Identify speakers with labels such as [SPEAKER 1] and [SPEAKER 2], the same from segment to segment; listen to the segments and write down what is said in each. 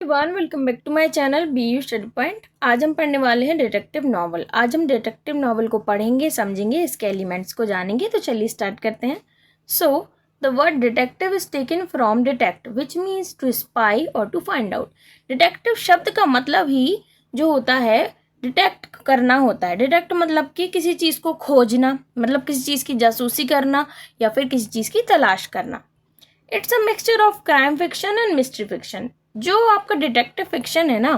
[SPEAKER 1] Everyone, welcome back to my channel BU study point. आज हम पढ़ने वाले हैं डिटेक्टिव नॉवल। आज हम डिटेक्टिव नॉवल को पढ़ेंगे, समझेंगे, इसके एलिमेंट्स को जानेंगे। तो चलिए स्टार्ट करते हैं। So the word detective is taken from detect which means to spy और टू फाइंड आउट। डिटेक्टिव शब्द का मतलब ही जो होता है डिटेक्ट करना होता है। डिटेक्ट मतलब कि किसी चीज़ को खोजना, मतलब किसी चीज़ की जासूसी करना या फिर किसी चीज़ की तलाश करना। It's a mixture of crime fiction and mystery fiction. जो आपका डिटेक्टिव फिक्शन है ना,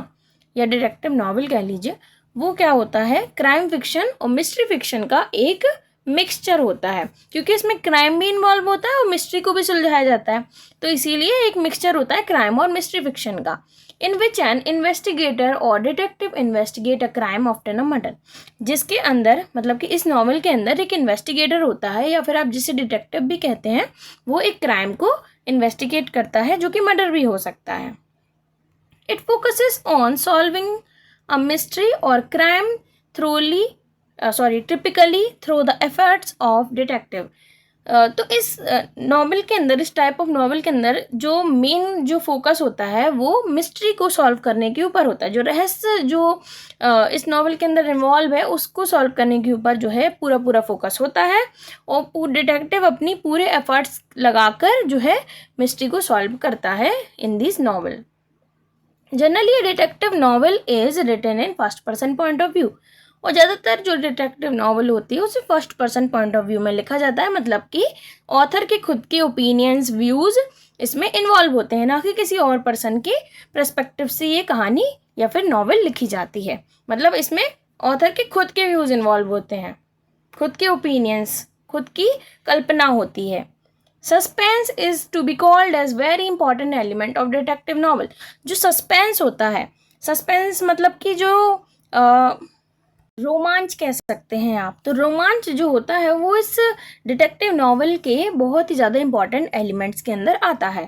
[SPEAKER 1] या डिटेक्टिव नॉवल कह लीजिए, वो क्या होता है, क्राइम फिक्शन और मिस्ट्री फिक्शन का एक मिक्सचर होता है, क्योंकि इसमें क्राइम भी इन्वॉल्व होता है और मिस्ट्री को भी सुलझाया जाता है। तो इसीलिए एक मिक्सचर होता है क्राइम और मिस्ट्री फिक्शन का। इन विच एन इन्वेस्टिगेटर और detective investigate a crime often a murder. जिसके अंदर, मतलब कि इस नॉवल के अंदर एक इन्वेस्टिगेटर होता है, या फिर आप जिसे डिटेक्टिव भी कहते हैं, वो एक क्राइम को इन्वेस्टिगेट करता है, जो कि मर्डर भी हो सकता है। It focuses on solving a mystery or crime typically through the efforts of detective. तो इस नॉवल के अंदर, इस टाइप ऑफ नॉवल के अंदर जो मेन जो फोकस होता है वो मिस्ट्री को सॉल्व करने के ऊपर होता है। जो रहस्य जो इस नॉवल के अंदर इन्वॉल्व है उसको सॉल्व करने के ऊपर जो है पूरा फोकस होता है, और डिटेक्टिव अपनी पूरे एफर्ट्स लगाकर जो है मिस्ट्री को सॉल्व करता है in this novel. Generally a detective novel is written in first person point of view। और ज़्यादातर जो डिटेक्टिव नॉवल होती है उसे first person point of view में लिखा जाता है, मतलब कि ऑथर के खुद के ओपिनियंस, व्यूज़ इसमें इन्वॉल्व होते हैं, ना कि किसी और पर्सन के पर्सपेक्टिव से ये कहानी या फिर नॉवल लिखी जाती है। मतलब इसमें ऑथर के खुद के व्यूज़ इन्वॉल्व होते हैं, खुद के ओपिनियंस, खुद की कल्पना होती है। Suspense is to be called as very important element of detective novel. जो सस्पेंस होता है, सस्पेंस मतलब कि जो रोमांच कह सकते हैं आप, तो रोमांच जो होता है वो इस डिटेक्टिव नॉवल के बहुत ही ज़्यादा इंपॉर्टेंट एलिमेंट्स के अंदर आता है।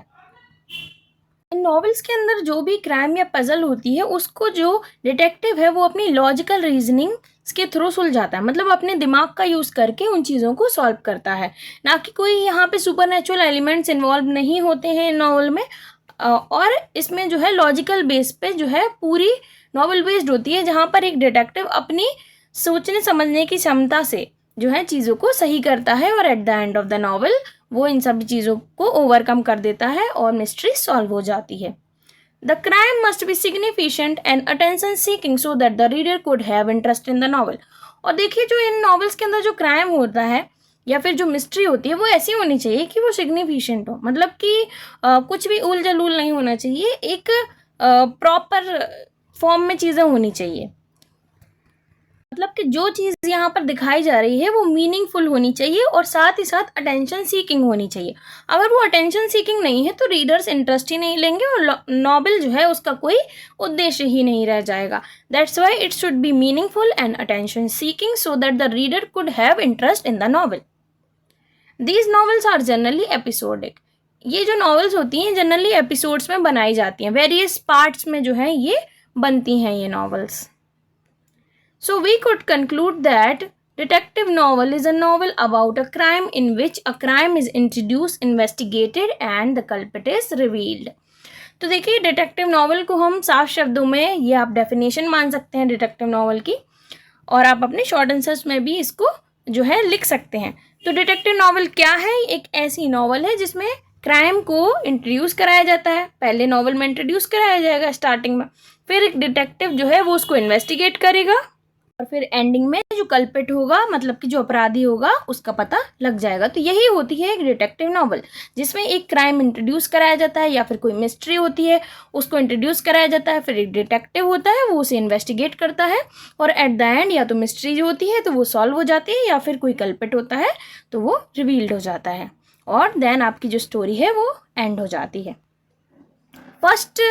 [SPEAKER 1] इन नॉवेल्स के अंदर जो भी क्राइम या पजल होती है उसको जो डिटेक्टिव है वो अपनी लॉजिकल रीजनिंग के थ्रू सुलझाता है, मतलब अपने दिमाग का यूज़ करके उन चीज़ों को सॉल्व करता है, ना कि कोई यहाँ पे सुपरनेचुरल एलिमेंट्स इन्वॉल्व नहीं होते हैं नॉवल में। और इसमें जो है लॉजिकल बेस पे जो है पूरी नॉवल बेस्ड होती है, जहाँ पर एक डिटेक्टिव अपनी सोचने समझने की क्षमता से जो है चीज़ों को सही करता है, और eight the end of the novel वो इन सभी चीज़ों को ओवरकम कर देता है और मिस्ट्री सॉल्व हो जाती है। The crime must be significant and attention seeking so that the reader could have interest in the novel. और देखिए, जो इन नॉवेल्स के अंदर जो क्राइम होता है या फिर जो मिस्ट्री होती है वो ऐसी होनी चाहिए कि वो सिग्निफिकेंट हो, मतलब कि कुछ भी उल जलूल नहीं होना चाहिए, एक प्रॉपर फॉर्म में चीज़ें होनी चाहिए। मतलब कि जो चीज़ यहाँ पर दिखाई जा रही है वो मीनिंगफुल होनी चाहिए और साथ ही साथ अटेंशन सीकिंग होनी चाहिए। अगर वो अटेंशन सीकिंग नहीं है तो रीडर्स इंटरेस्ट ही नहीं लेंगे और नॉवल जो है उसका कोई उद्देश्य ही नहीं रह जाएगा। That's why it should be meaningful and attention seeking so that the reader could have interest in the novel. These novels are generally episodic. ये जो नॉवेल्स होती हैं जनरली एपिसोड्स में बनाई जाती हैं, वेरियस पार्ट्स में जो है ये बनती हैं ये novels. So we could conclude that detective novel is a novel about a crime in which a crime is introduced, investigated and the culprit is revealed। तो देखिए, डिटेक्टिव नॉवल को हम साफ शब्दों में ये आप डेफिनेशन मान सकते हैं डिटेक्टिव नॉवल की, और आप अपने शॉर्ट आंसर्स में भी इसको जो है लिख सकते हैं। तो डिटेक्टिव नॉवल क्या है? एक ऐसी नॉवल है जिसमें क्राइम को इंट्रोड्यूस कराया जाता है। पहले नॉवल में इंट्रोड्यूस कराया जाएगा स्टार्टिंग में, फिर एक डिटेक्टिव जो है वो उसको इन्वेस्टिगेट करेगा, और फिर एंडिंग में जो कल्प्रिट होगा, मतलब कि जो अपराधी होगा, उसका पता लग जाएगा। तो यही होती है एक डिटेक्टिव नॉवल, जिसमें एक क्राइम इंट्रोड्यूस कराया जाता है या फिर कोई मिस्ट्री होती है उसको इंट्रोड्यूस कराया जाता है, फिर एक डिटेक्टिव होता है वो उसे इन्वेस्टिगेट करता है, और एट द एंड या तो मिस्ट्री जो होती है तो वो सॉल्व हो जाती है, या फिर कोई कल्प्रिट होता है तो वो रिवील्ड हो जाता है, और देन आपकी जो स्टोरी है वो एंड हो जाती है। फर्स्ट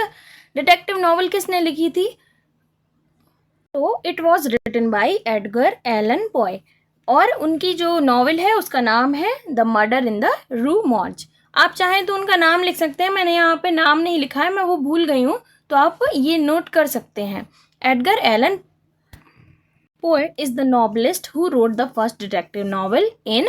[SPEAKER 1] डिटेक्टिव नॉवल किसने लिखी थी? तो it was written by Edgar Allan Poe, और उनकी जो नॉवल है उसका नाम है द मर्डर इन द रू मॉर्ज। आप चाहें तो उनका नाम लिख सकते हैं, मैंने यहाँ पे नाम नहीं लिखा है, मैं वो भूल गई हूँ, तो आप ये नोट कर सकते हैं। Edgar Allan Poe is the novelist who wrote the first detective novel in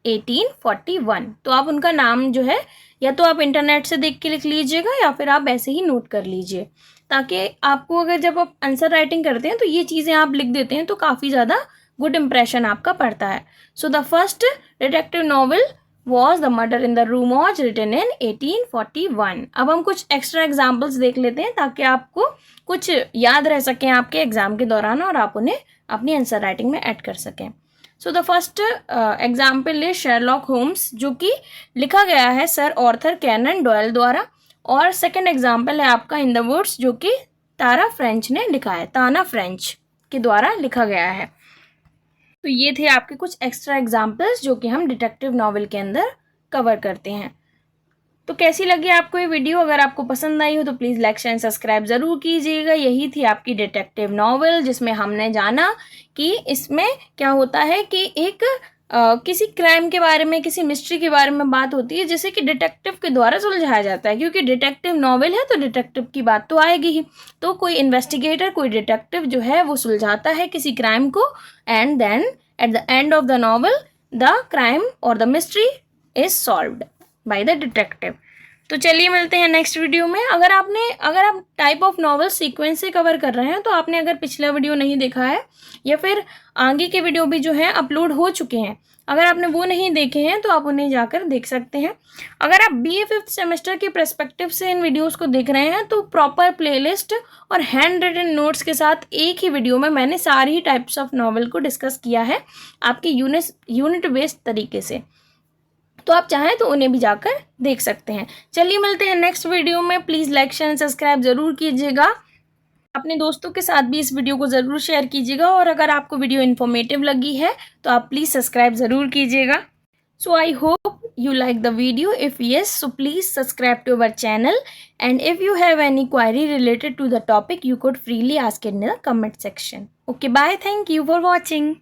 [SPEAKER 1] 1841। तो आप उनका नाम जो है या तो आप इंटरनेट से देख के लिख लीजिएगा या फिर आप ऐसे ही नोट कर लीजिए, ताकि आपको अगर जब आप आंसर राइटिंग करते हैं तो ये चीज़ें आप लिख देते हैं तो काफ़ी ज़्यादा गुड इम्प्रेशन आपका पड़ता है। So the first detective novel was the murder in the room was written in 1841। अब हम कुछ एक्स्ट्रा एग्जाम्पल्स देख लेते हैं ताकि आपको कुछ याद रह सकें आपके एग्जाम के दौरान और आप उन्हें अपनी आंसर राइटिंग में ऐड कर सकें। सो द फर्स्ट एग्जाम्पल है शेरलॉक होम्स, जो कि लिखा गया है सर ऑर्थर कैनन डॉयल द्वारा। और सेकंड एग्जाम्पल है आपका इन द वुड्स, जो कि ताना फ्रेंच ने लिखा है, ताना फ्रेंच के द्वारा लिखा गया है। तो ये थे आपके कुछ एक्स्ट्रा एग्जाम्पल्स जो कि हम डिटेक्टिव नॉवल के अंदर कवर करते हैं। तो कैसी लगी आपको ये वीडियो? अगर आपको पसंद आई हो तो प्लीज़ लाइक शेयर सब्सक्राइब ज़रूर कीजिएगा। यही थी आपकी डिटेक्टिव नॉवल, जिसमें हमने जाना कि इसमें क्या होता है कि एक किसी क्राइम के बारे में, किसी मिस्ट्री के बारे में बात होती है जिसे कि डिटेक्टिव के द्वारा सुलझाया जाता है, क्योंकि डिटेक्टिव नॉवल है तो डिटेक्टिव की बात तो आएगी ही। तो कोई इन्वेस्टिगेटर, कोई डिटेक्टिव जो है वो सुलझाता है किसी क्राइम को, and then at the end of the novel the crime और the mystery is solved by the detective. तो चलिए मिलते हैं नेक्स्ट वीडियो में। अगर आप टाइप ऑफ नॉवल सीक्वेंस से कवर कर रहे हैं तो आपने अगर पिछला वीडियो नहीं देखा है या फिर आगे के वीडियो भी जो है अपलोड हो चुके हैं, अगर आपने वो नहीं देखे हैं तो आप उन्हें जाकर देख सकते हैं। अगर आप BA 5th सेमेस्टर के पर्सपेक्टिव से इन वीडियोस को देख रहे हैं तो प्रॉपर प्लेलिस्ट और हैंड रिटन नोट्स के साथ एक ही वीडियो में मैंने सारी टाइप्स ऑफ नॉवल को डिस्कस किया है आपके यूनिट बेस्ड तरीके से। तो आप चाहें तो उन्हें भी जाकर देख सकते हैं। चलिए मिलते हैं नेक्स्ट वीडियो में। प्लीज़ लाइक शेयर सब्सक्राइब ज़रूर कीजिएगा। अपने दोस्तों के साथ भी इस वीडियो को ज़रूर शेयर कीजिएगा, और अगर आपको वीडियो इन्फॉर्मेटिव लगी है तो आप प्लीज़ सब्सक्राइब ज़रूर कीजिएगा। So I hope you like the video. If yes, so please subscribe to our channel, and if you have any query related to the topic you could freely ask in the comment section. Okay, bye. Thank you for watching.